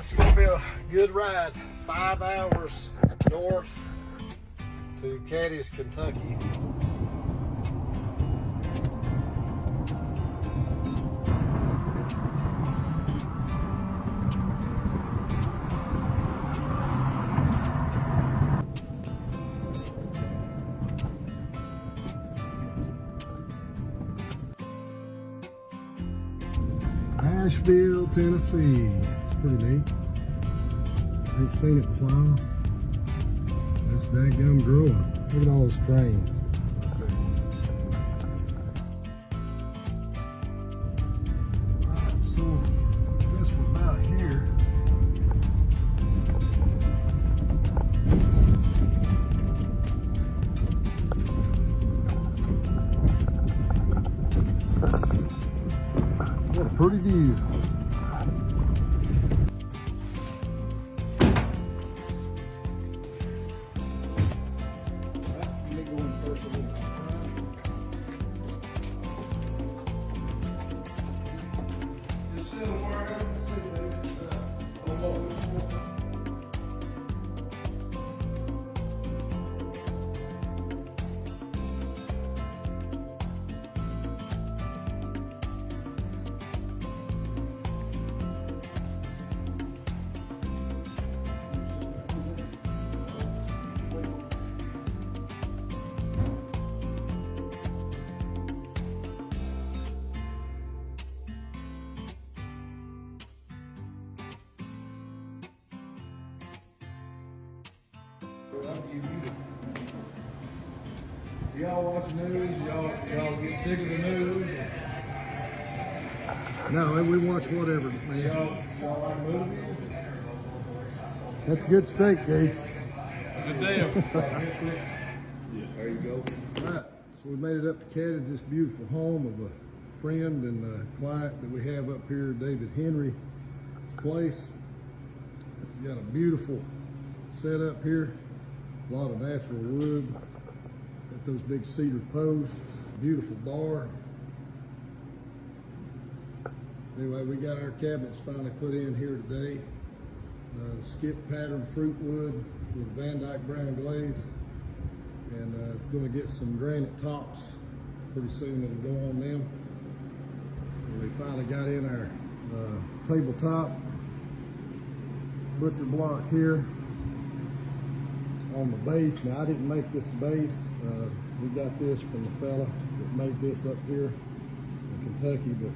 It's gonna be a good ride. 5 hours north to Cadiz, Kentucky. Asheville, Tennessee. It's pretty neat. Ain't seen it in a while. That's dadgum growing. Look at all those cranes. Alright, so I guess we're about here. What a pretty view. Y'all watch news? Y'all get sick of the news? No, we watch whatever, man. Y'all like movies? That's good steak, Gage. Good deal. There you go. All right, so we made it up to Cadiz, this beautiful home of a friend and a client that we have up here, David Henry's place. It's got a beautiful setup here, a lot of natural wood. Got those big cedar posts, beautiful bar. Anyway, we got our cabinets finally put in here today. Skip pattern fruit wood with Van Dyke brown glaze. And it's going to get some granite tops pretty soon. It'll go on them. And we finally got in our tabletop butcher block here on the base. Now I didn't make this base. We got this from the fella that made this up here in Kentucky, but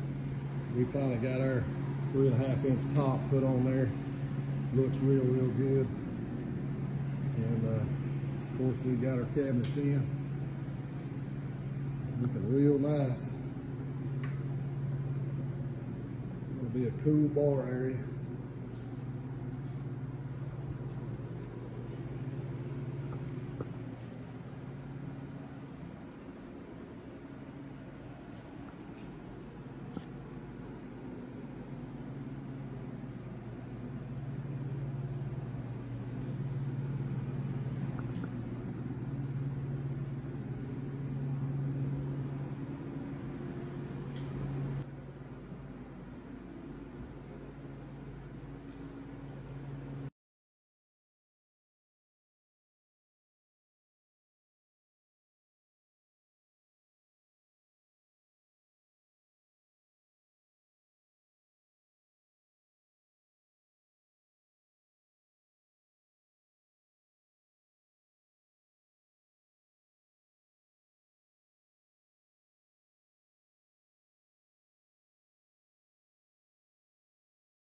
we finally got our 3.5 inch top put on there. Looks real good. And of course we got our cabinets in. Looking real nice. It'll be a cool bar area.